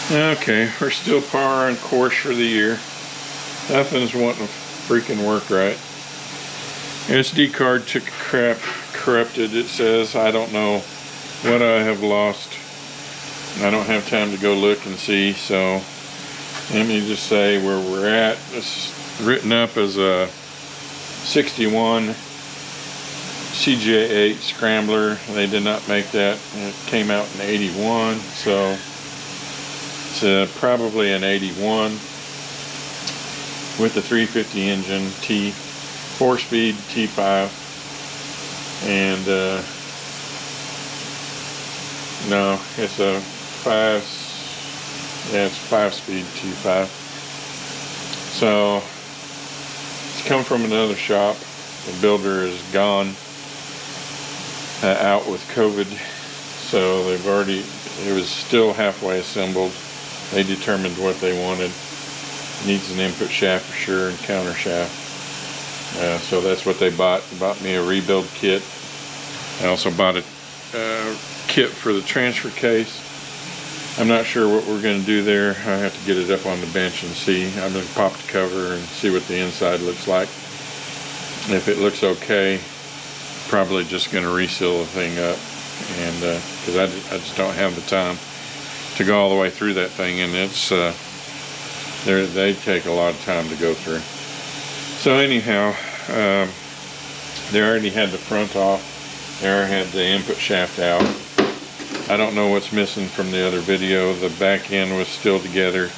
Okay, we're still par on course for the year. Nothing's wanting to freaking work right. SD card took a crap, corrupted, it says. I don't know what I have lost. I don't have time to go look and see, so let me just say where we're at. This is written up as a 61 CJ8 Scrambler. They did not make that. It came out in 81, so it's probably an 81 with the 350 engine, 4-speed T5, and no, it's a 5-speed T5. So it's come from another shop. The builder is gone, out with COVID, so they've already, it was still halfway assembled. They determined what they wanted. Needs an input shaft for sure and counter shaft. So that's what they bought. They bought me a rebuild kit. I also bought a kit for the transfer case. I'm not sure what we're going to do there. I have to get it up on the bench and see. I'm going to pop the cover and see what the inside looks like. If it looks okay, probably just going to reseal the thing up, and because I just don't have the time to go all the way through that thing, and it's they take a lot of time to go through. So anyhow, they already had the front off. They already had the input shaft out. I don't know what's missing from the other video. The back end was still together.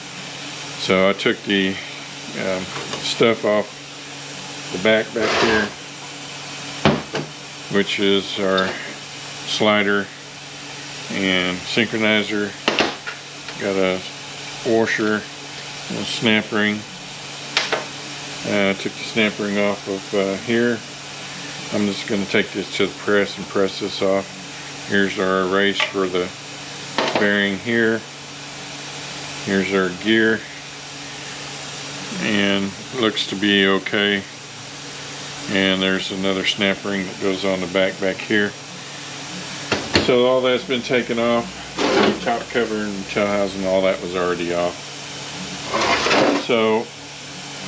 So I took the stuff off the back here, which is our slider and synchronizer. Got a washer and a snap ring. Took the snap ring off of here. I'm just going to take this to the press and press this off. Here's our erase for the bearing here. Here's our gear, and looks to be okay. And there's another snap ring that goes on the back here. So all that's been taken off. The top cover and tail housing, all that was already off. So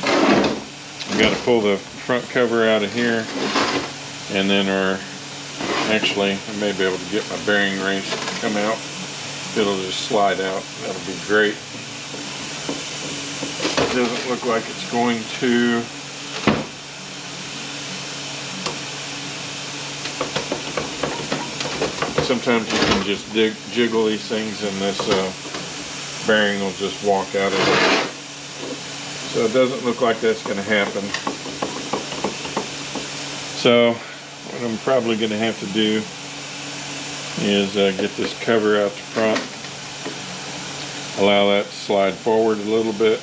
I've got to pull the front cover out of here, and then actually I may be able to get my bearing wrench to come out. It'll just slide out. That'll be great. It doesn't look like it's going to. Sometimes you can just jiggle these things, and this bearing will just walk out of it. So it doesn't look like that's going to happen. So what I'm probably going to have to do is get this cover out the front, allow that to slide forward a little bit,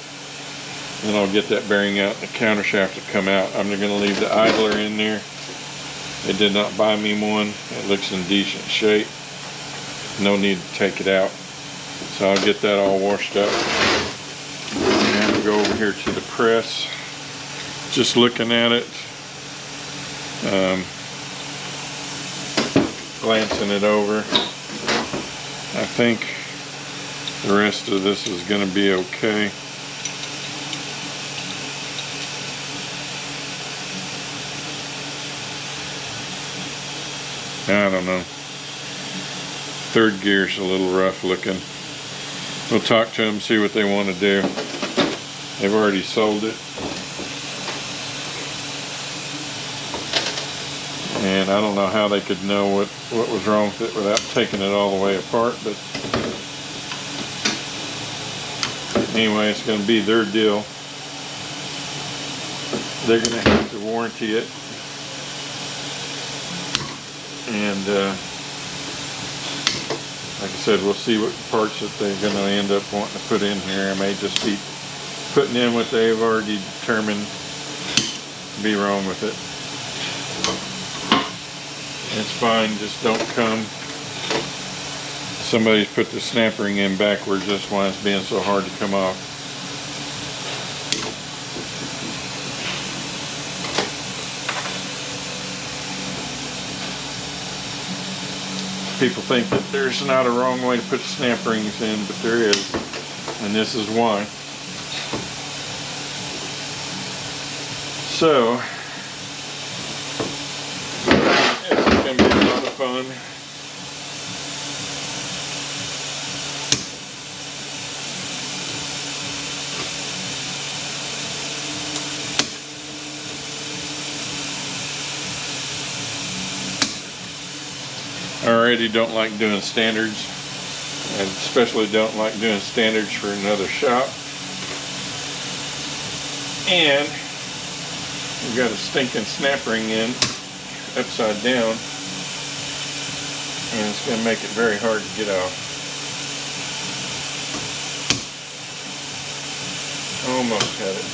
and I'll get that bearing out and the counter shaft to come out. I'm going to leave the idler in there. They did not buy me one. It looks in decent shape. No need to take it out. So I'll get that all washed up. I'm going to go over here to the press. Just looking at it, glancing it over, I think the rest of this is going to be okay. I don't know. Third gear's a little rough looking. We'll talk to them, see what they want to do. They've already sold it. And I don't know how they could know what was wrong with it without taking it all the way apart, but anyway, it's going to be their deal. They're going to have to warranty it. And like I said, we'll see what parts that they're going to end up wanting to put in here. I may just be putting in what they've already determined to be wrong with it. It's fine, just don't come. Somebody's put the snap ring in backwards, that's why it's being so hard to come off. People think that there's not a wrong way to put the snap rings in, but there is. and this is why. So it's going to be a lot of fun. I already don't like doing standards, and especially don't like doing standards for another shop. And we've got a stinking snap ring in upside down, and it's going to make it very hard to get off. Almost had it.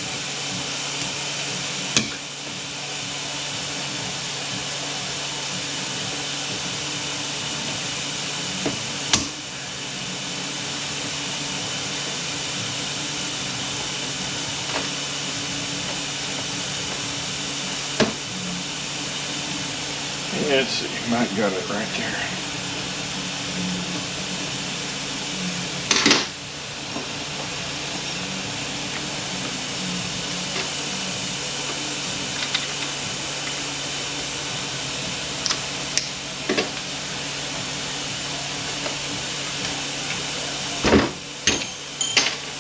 Let's see, might got it right there.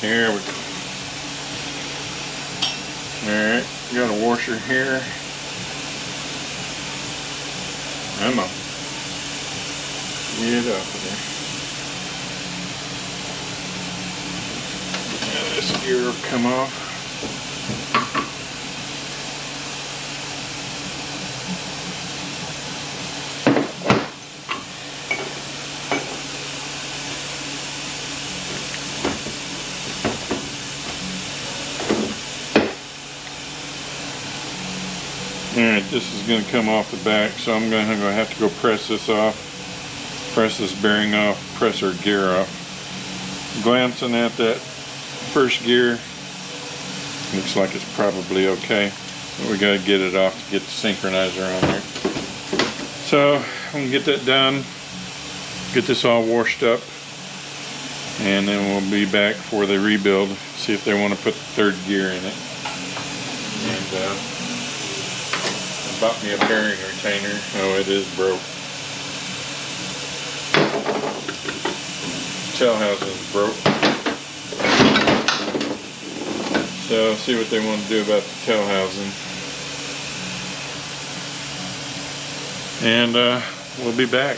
Here we go. Alright, got a washer here. Come on. Get up there. Now this gear will come off. Alright, this is going to come off the back, so I'm going to have to go press this off, press this bearing off, press our gear off. Glancing at that first gear, looks like it's probably okay, but we got to get it off to get the synchronizer on there. So I'm going to get that done, get this all washed up, and then we'll be back for the rebuild, see if they want to put the third gear in it. And bought me a bearing retainer. Oh, it is broke. Tail housing is broke. So see what they want to do about the tail housing. And we'll be back.